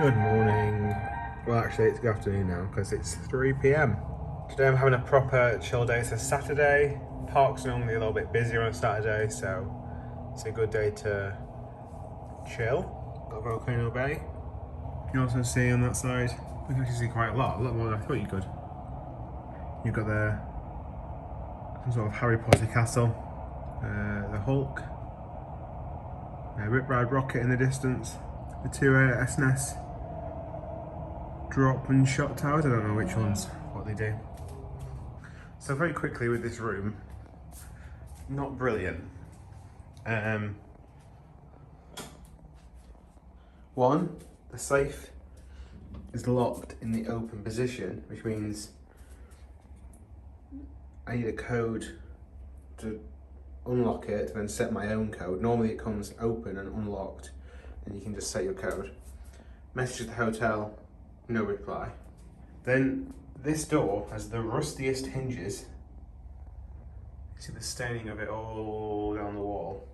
Good morning. Well, actually, it's good afternoon now because it's 3 p.m. Today I'm having a proper chill day. It's a Saturday. Parks are normally a little bit busier on a Saturday, so it's a good day to chill. Got Volcano Bay. You can also see on that side, you can actually see quite a lot more than I thought you could. You've got some sort of Harry Potter castle, the Hulk, Rip Ride Rocket in the distance, the two SNES drop and shot towers. I don't know which ones, what they do. So very quickly with this room, not brilliant. One, the safe is locked in the open position, which means I need a code to unlock it to then set my own code. Normally it comes open and unlocked and you can just set your code. Message to the hotel, no reply. Then this door has the rustiest hinges. You see the staining of it all down the wall.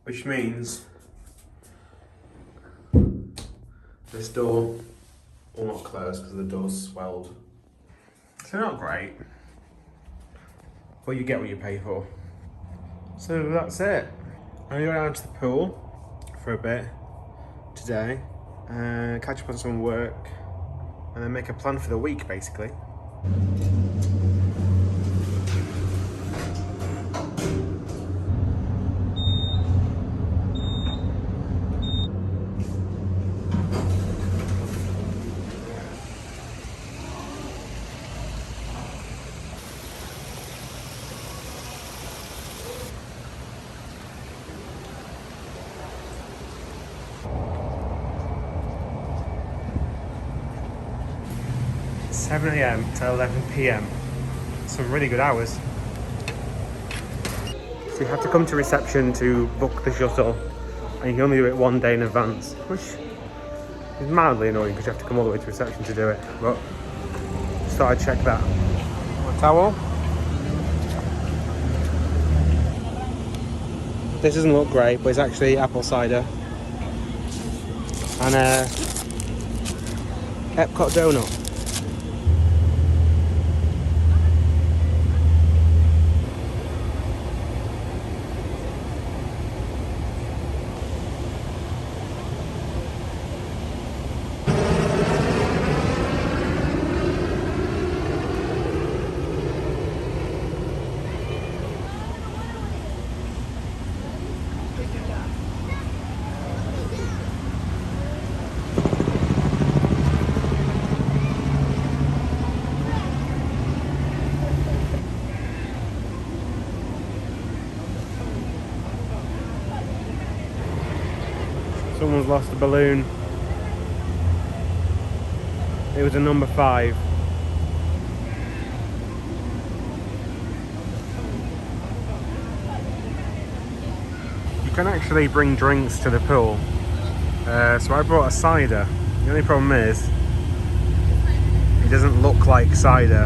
Which means this door will not close because the door's swelled. So not great, but you get what you pay for. So that's it. I'm gonna go down to the pool for a bit today, catch up on some work, and then make a plan for the week, basically. It's 7 a.m. to 11 p.m. Some really good hours. So you have to come to reception to book the shuttle, and you can only do it one day in advance, which is mildly annoying because you have to come all the way to reception to do it, but just thought I'd check that. A towel. This doesn't look great, but it's actually apple cider. And Epcot donut. Someone's lost a balloon. It was a number 5. You can actually bring drinks to the pool. So I brought a cider. The only problem is, it doesn't look like cider.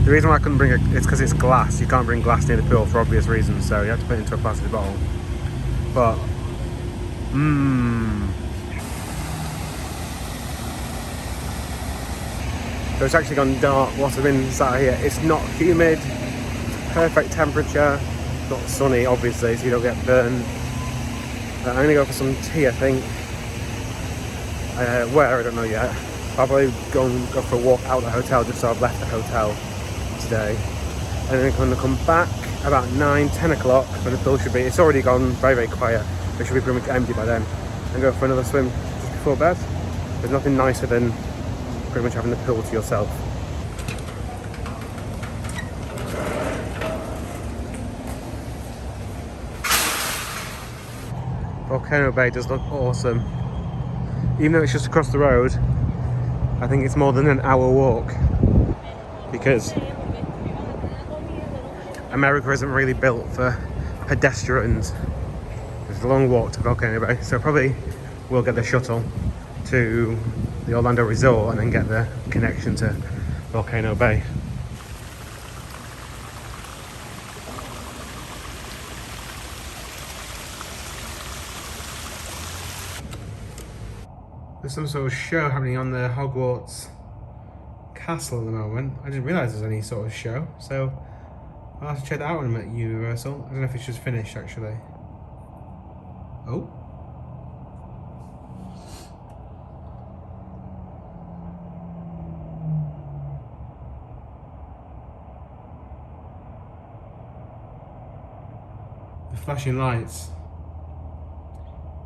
The reason why I couldn't bring it is because it's glass. You can't bring glass near the pool for obvious reasons, so you have to put it into a plastic bottle. But so it's actually gone dark whilst I've been sat here. It's not humid, perfect temperature, not sunny obviously, so you don't get burned. I'm gonna go for some tea, I think. Where, I don't know yet. I'll probably go for a walk out the hotel just so I've left the hotel today. And then I'm gonna come back about 9-10 o'clock when the pool should be. It's already gone very, very quiet. It should be pretty much empty by then, and go for another swim just before bed. There's nothing nicer than pretty much having the pool to yourself. Volcano Bay does look awesome. Even though it's just across the road, I think it's more than an hour walk, because America isn't really built for pedestrians. It's a long walk to Volcano Bay, so probably we'll get the shuttle to the Orlando Resort and then get the connection to Volcano Bay. There's some sort of show happening on the Hogwarts castle at the moment. I didn't realise there's any sort of show, so I'll have to check that out when I'm at Universal. I don't know if it's just finished actually. Oh. The flashing lights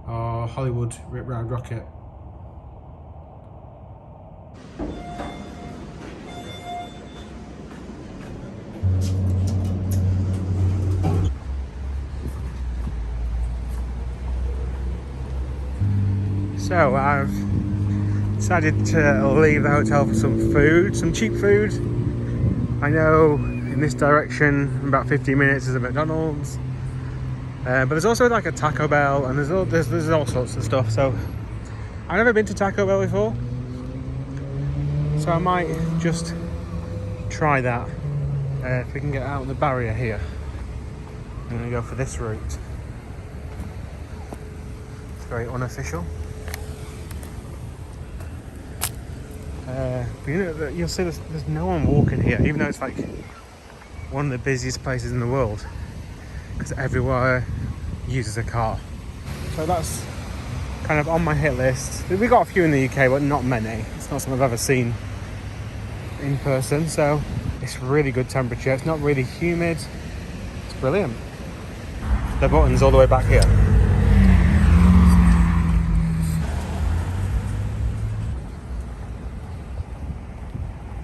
are Hollywood Rip Ride Rocket. So I've decided to leave the hotel for some food, some cheap food. I know in this direction, in about 15 minutes, is a McDonald's. But there's also like a Taco Bell, and there's all sorts of stuff. So I've never been to Taco Bell before, so I might just try that. If we can get out of the barrier here, I'm gonna go for this route. It's very unofficial. But you know, you'll see there's no one walking here, even though it's like one of the busiest places in the world, because everywhere uses a car. So that's kind of on my hit list. We got a few in the UK, but not many. It's not something I've ever seen in person, so it's really good temperature. It's not really humid. It's brilliant. The button's all the way back here.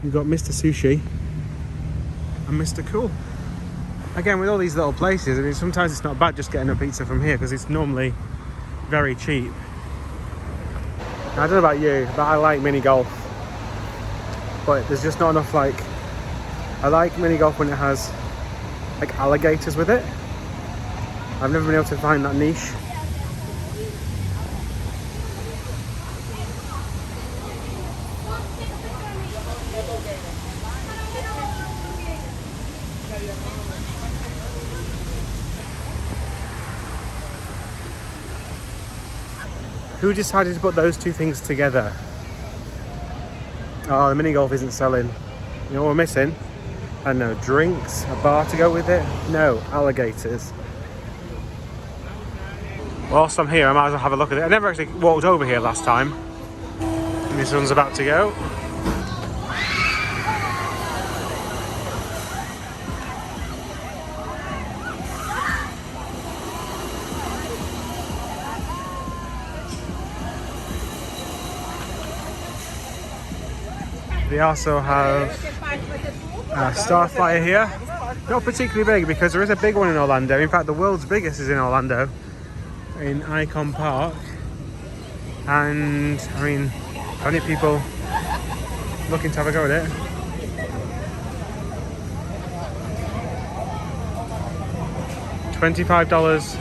You've got Mr. Sushi and Mr. Cool. Again, with all these little places, I mean, sometimes it's not bad just getting a pizza from here because it's normally very cheap. Now, I don't know about you, but I like mini golf. But there's just not enough, like, I like mini golf when it has like alligators with it. I've never been able to find that niche. Who decided to put those two things together? Oh, the mini golf isn't selling. You know what we're missing? I don't know, drinks, a bar to go with it? No, alligators. Whilst I'm here, I might as well have a look at it. I never actually walked over here last time. And this one's about to go. They also have a Starflyer here. Not particularly big because there is a big one in Orlando. In fact, the world's biggest is in Orlando, in Icon Park. And I mean, how many people looking to have a go at it? $25,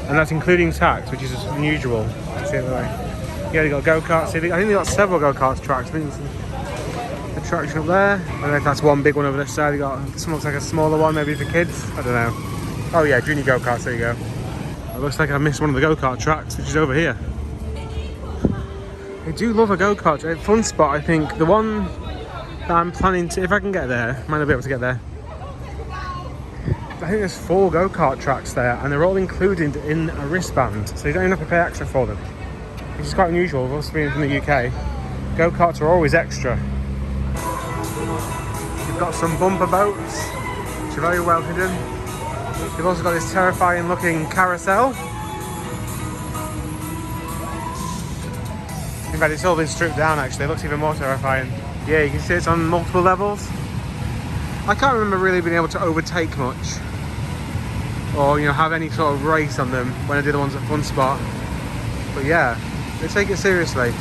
and that's including tax, which is unusual. See the way. Yeah, they got go-karts. I think they got several go-kart tracks. I think there's a traction up there. I don't know if that's one big one over this side. They got some looks like a smaller one, maybe for kids. I don't know. Oh yeah, junior go-karts. There you go. It looks like I missed one of the go-kart tracks, which is over here. I do love a go-kart. Fun spot, I think. The one that I'm planning to, if I can get there, might not be able to get there. I think there's 4 go-kart tracks there, and they're all included in a wristband, so you don't even have to pay extra for them. Which is quite unusual for us being from the UK. Go-karts are always extra. You've got some bumper boats, which are very well hidden. You've also got this terrifying looking carousel. In fact, it's all been stripped down actually, it looks even more terrifying. Yeah, you can see it's on multiple levels. I can't remember really being able to overtake much, or have any sort of race on them when I did the ones at Fun Spot. But yeah, they take it seriously.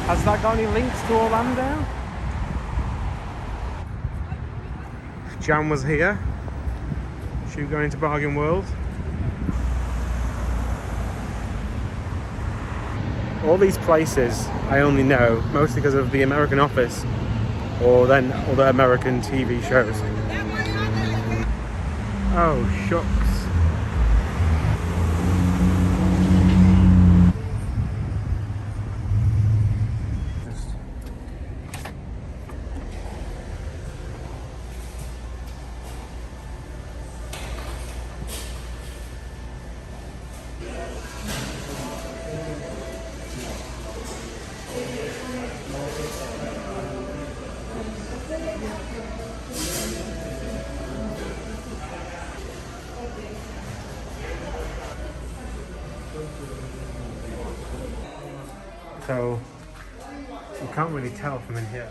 Has that got any links to Orlando? Jan was here. She was going to Bargain World. All these places I only know mostly because of the American Office or then other American TV shows. Oh, shucks. So you can't really tell from in here,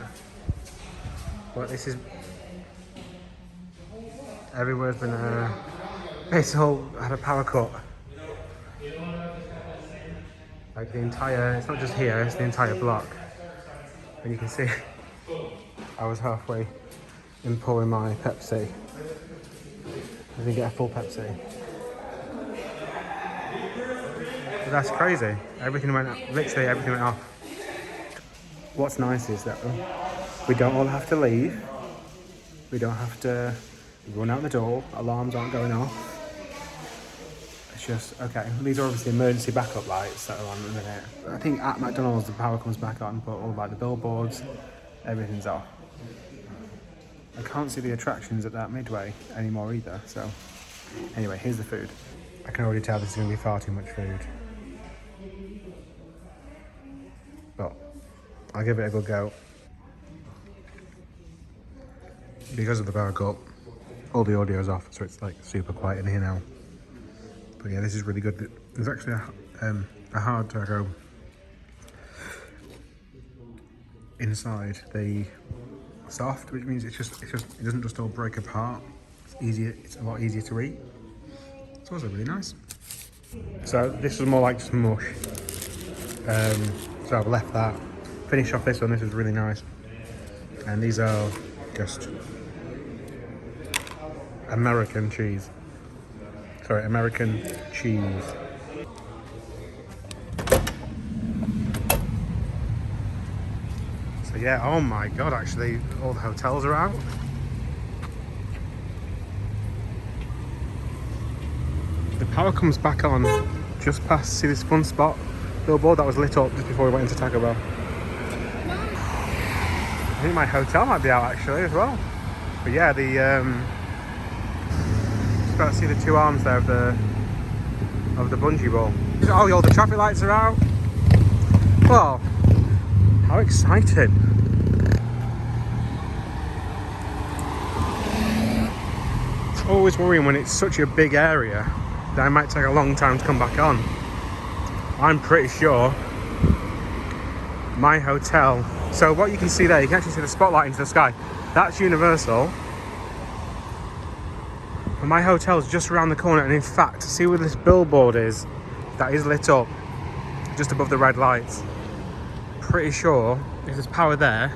but this is everywhere's been it's all had a power cut. Like the entire, it's not just here, it's the entire block. And you can see I was halfway in pouring my Pepsi. I didn't get a full Pepsi. But that's crazy. Everything went, literally everything went off. What's nice is that we don't all have to leave. We don't have to run out the door. Alarms aren't going off. It's just, okay, these are obviously emergency backup lights that are on at the minute. I think at McDonald's the power comes back on, but all like the billboards, everything's off. I can't see the attractions at that Midway anymore either, so. Anyway, here's the food. I can already tell this is going to be far too much food. But I'll give it a good go. Because of the power cut, all the audio's off, so it's like super quiet in here now. But yeah, this is really good. There's actually a hard to go inside the soft, which means it doesn't just all break apart. It's easier. It's a lot easier to eat. It's also really nice. So this was more like just mush. So I've left that. Finish off this one. This is really nice. And these are just American cheese. Sorry, American cheese. So yeah, oh my god, actually, all the hotels are out. The power comes back on just past, see this fun spot billboard that was lit up just before we went into Taco Bell. I think my hotel might be out actually as well. But yeah, just about to see the two arms there of the bungee ball. Oh, all the traffic lights are out. Well, how exciting. It's always worrying when it's such a big area that it might take a long time to come back on. I'm pretty sure my hotel, so what you can see there, you can actually see the spotlight into the sky. That's Universal. And my hotel's just around the corner, and in fact, see where this billboard is, that is lit up just above the red lights. Pretty sure if there's power there,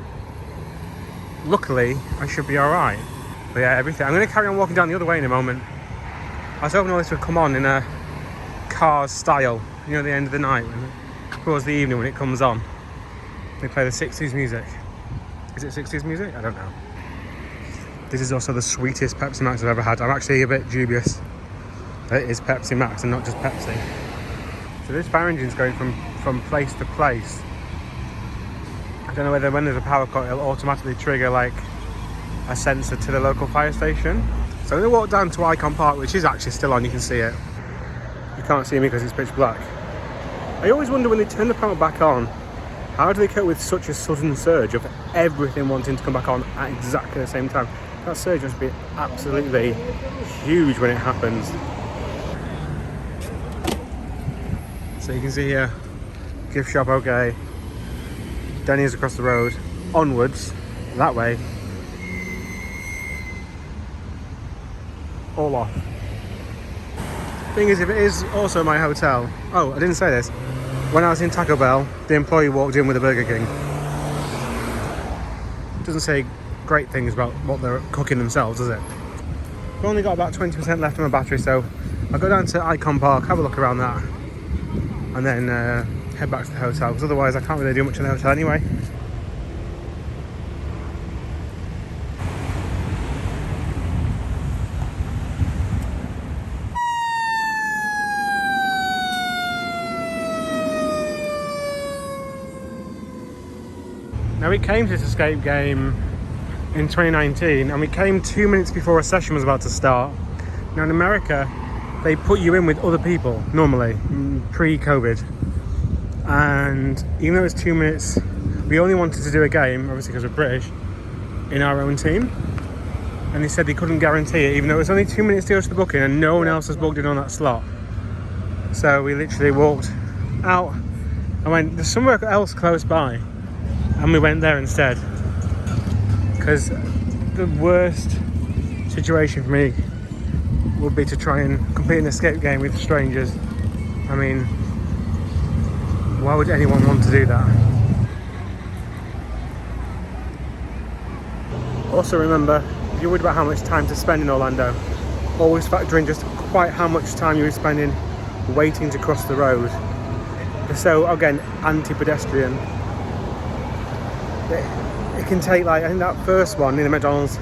luckily I should be alright. But yeah, everything. I'm going to carry on walking down the other way in a moment. I was hoping all this would come on in a Cars style, you know, the end of the night, towards the evening when it comes on. They play the 60s music. Is it 60s music? I don't know. This is also the sweetest Pepsi Max I've ever had. I'm actually a bit dubious that it is Pepsi Max and not just Pepsi. So this fire engine's going from place to place. I don't know whether when there's a power cut it'll automatically trigger like a sensor to the local fire station. So I'm going to walk down to Icon Park, which is actually still on, you can see it. You can't see me because it's pitch black. I always wonder when they turn the power back on, how do they cope with such a sudden surge of everything wanting to come back on at exactly the same time? That surge must be absolutely huge when it happens. So you can see here, gift shop okay, Denny's across the road, onwards, that way, all off. Thing is, if it is also my hotel, oh, I didn't say this, when I was in Taco Bell, the employee walked in with a Burger King. Doesn't say great things about what they're cooking themselves, does it? I've only got about 20% left on my battery, so I'll go down to Icon Park, have a look around that, and then head back to the hotel, because otherwise I can't really do much in the hotel anyway. Now, we came to this escape game in 2019, and we came 2 minutes before a session was about to start. Now, in America, they put you in with other people, normally, pre-COVID. And even though it was 2 minutes, we only wanted to do a game, obviously because we're British, in our own team. And they said they couldn't guarantee it, even though it was only 2 minutes to go to the booking and no one else was booked in on that slot. So we literally walked out and went, there's somewhere else close by. And we went there instead, because the worst situation for me would be to try and complete an escape game with strangers. I mean, why would anyone want to do that? Also remember, if you're worried about how much time to spend in Orlando, always factor in just quite how much time you're spending waiting to cross the road. So again, anti-pedestrian. It can take, like, I think that first one in the McDonald's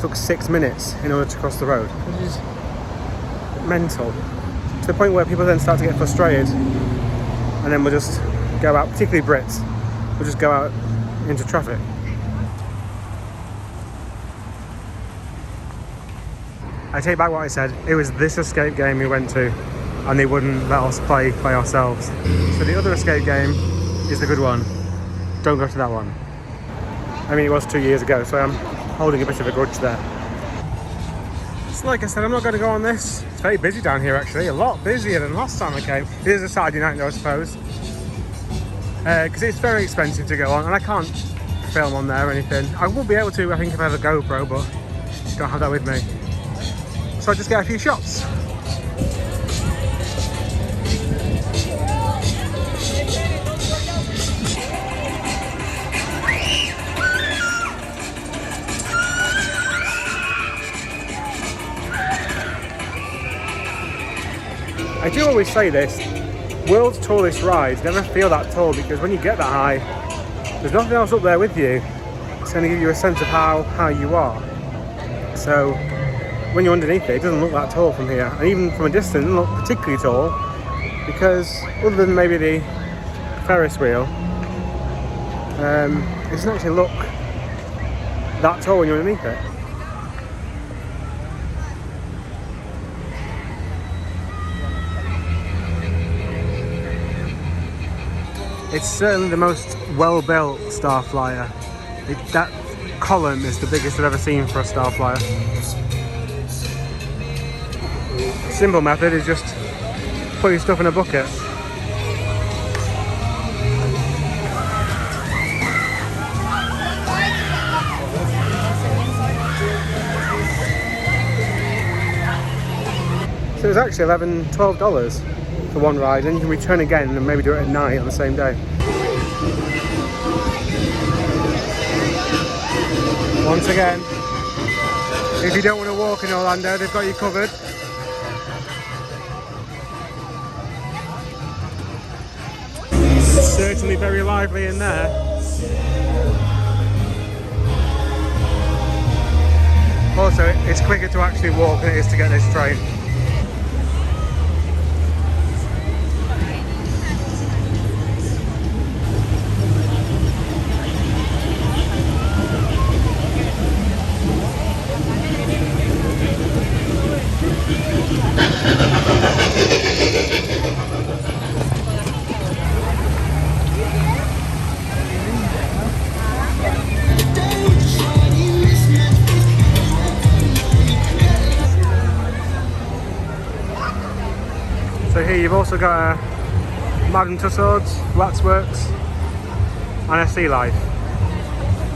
took 6 minutes in order to cross the road, which is mental. To the point where people then start to get frustrated, and then we'll just go out, particularly Brits, we'll just go out into traffic. I take back what I said, it was this escape game we went to, and they wouldn't let us play by ourselves. So the other escape game is the good one. Don't go to that one. I mean, it was 2 years ago, so I'm holding a bit of a grudge there. So like I said, I'm not going to go on this. It's very busy down here, actually. A lot busier than last time I came. It is a Saturday night, though, I suppose. Because it's very expensive to go on, and I can't film on there or anything. I will be able to, I think, if I have a GoPro, but I don't have that with me. So I'll just get a few shots. I do always say this, world's tallest rides never feel that tall, because when you get that high, there's nothing else up there with you. It's going to give you a sense of how high you are. So when you're underneath it, it doesn't look that tall from here. And even from a distance, it doesn't look particularly tall, because other than maybe the Ferris wheel, it doesn't actually look that tall when you're underneath it. It's certainly the most well-built Starflyer. That column is the biggest I've ever seen for a Starflyer. Simple method is just put your stuff in a bucket. So it was actually $11, $12 for one ride, and you can return again and maybe do it at night on the same day. Once again, if you don't want to walk in Orlando, they've got you covered. It's certainly very lively in there. Also, it's quicker to actually walk than it is to get this train. So here you've also got a Madame Tussauds, Waxworks and a Sea Life.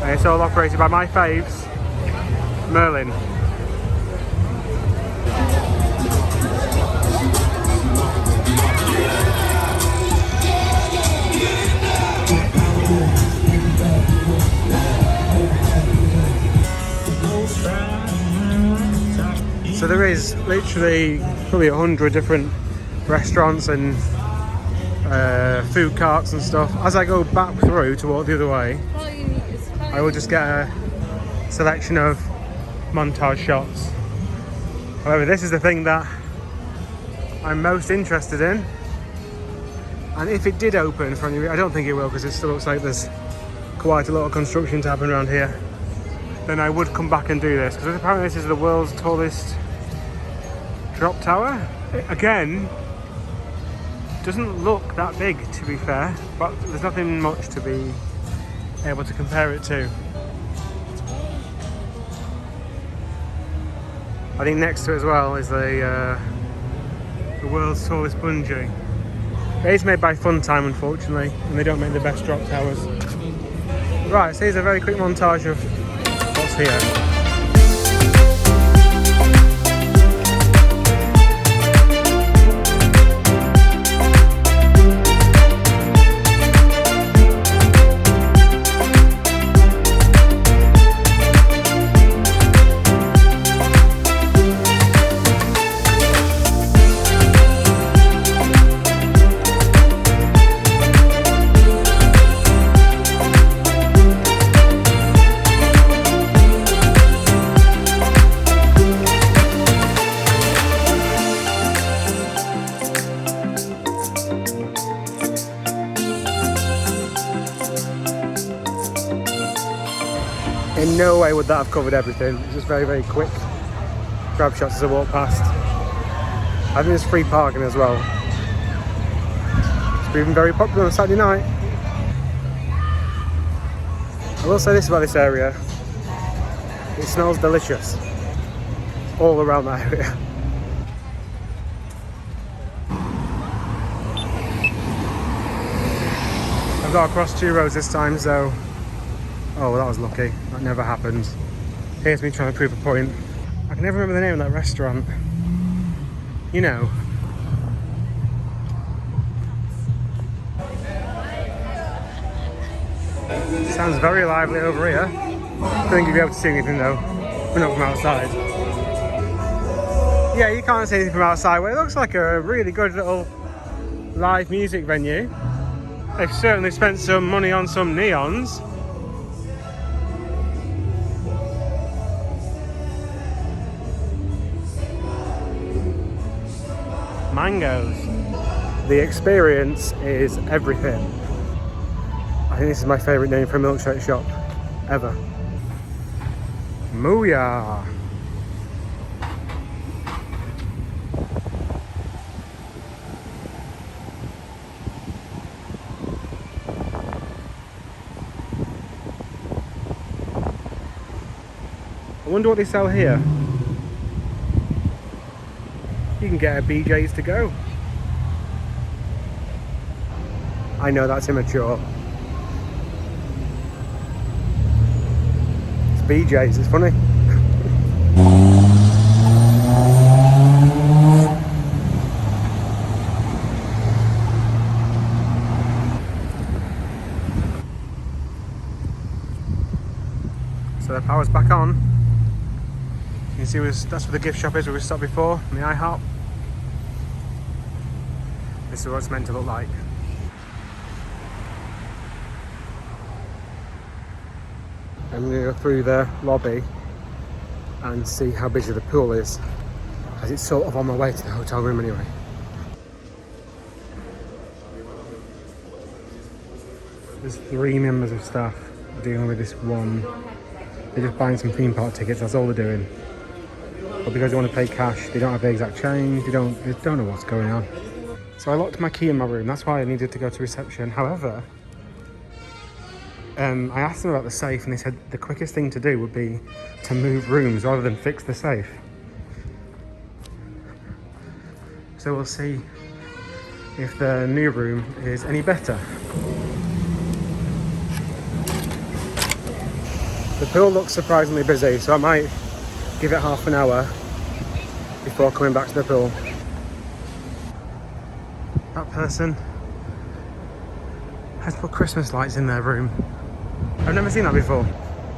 And it's all operated by my faves, Merlin. literally probably 100 different restaurants and food carts and stuff. As I go back through to walk the other way, I will just get a selection of montage shots. However, this is the thing that I'm most interested in, and if it did open for any, I don't think it will, because it still looks like there's quite a lot of construction to happen around here, then I would come back and do this, because apparently this is the world's tallest drop tower. Again, doesn't look that big, to be fair, but there's nothing much to be able to compare it to. I think next to it as well is the world's tallest bungee. It is made by Funtime, unfortunately, and they don't make the best drop towers. Right, so here's a very quick montage of what's here. In no way would that have covered everything. It's just very, very quick grab shots as I walk past. I think there's free parking as well. It's proving very popular on Saturday night. I will say this about this area. It smells delicious all around that area. I've got across 2 roads this time, so oh, well, that was lucky. That never happened. Here's me trying to prove a point. I can never remember the name of that restaurant. You know. Sounds very lively over here. I don't think you'll be able to see anything though. We're not from outside. Yeah, you can't see anything from outside. Well, it looks like a really good little live music venue. They've certainly spent some money on some neons. Mangoes. The experience is everything. I think this is my favourite name for a milkshake shop ever. Mooyah. I wonder what they sell here. You can get a BJ's to go. I know that's immature. It's BJ's, it's funny. So the power's back on. You can see that's where the gift shop is where we stopped before, in the IHOP. This is what it's meant to look like. I'm going to go through the lobby and see how busy the pool is, as it's sort of on my way to the hotel room anyway. There's 3 members of staff dealing with this one. They're just buying some theme park tickets, that's all they're doing. But because they want to pay cash, they don't have the exact change, they don't know what's going on. So I locked my key in my room, that's why I needed to go to reception. However, I asked them about the safe and they said the quickest thing to do would be to move rooms rather than fix the safe. So we'll see if the new room is any better. The pool looks surprisingly busy, so I might give it half an hour before coming back to the pool. That person has put Christmas lights in their room. I've never seen that before.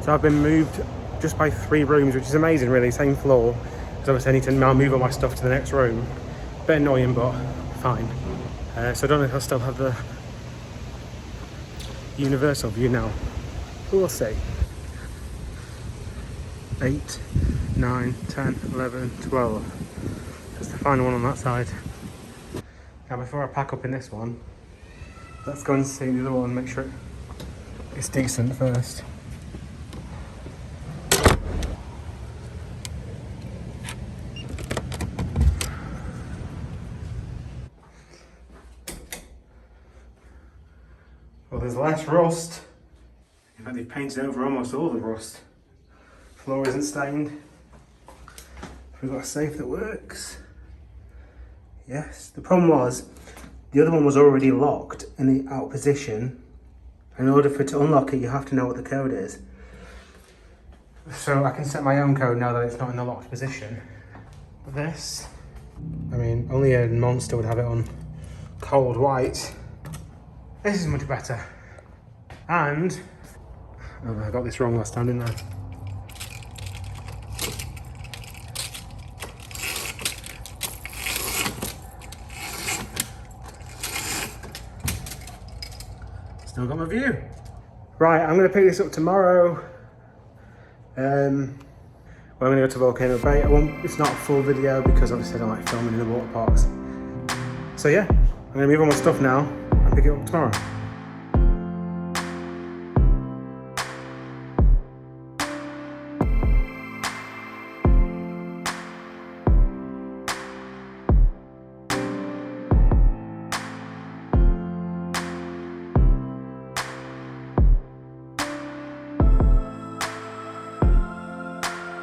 So I've been moved just by 3 rooms, which is amazing really, same floor. because obviously I need to now move all my stuff to the next room. Bit annoying, but fine. So I don't know if I'll still have the universal view now. We'll see. 8, 9, 10, 11, 12. That's the final one on that side. Now before I pack up in this one, let's go and see the other one, make sure it's decent first. Well, there's less rust. In fact, they've painted over almost all the rust. Floor isn't stained. We've got a safe that works. Yes, the problem was the other one was already locked in the out position. In order for it to unlock it, you have to know what the code is. So I can set my own code now that it's not in the locked position. But this, I mean, only a monster would have it on cold white. This is much better. And, oh, I got this wrong last time, didn't I? Still got my view. Right, I'm gonna pick this up tomorrow. I'm gonna go to Volcano Bay. It's not a full video because obviously I don't like filming in the water parks. So yeah, I'm gonna move all my stuff now and pick it up tomorrow.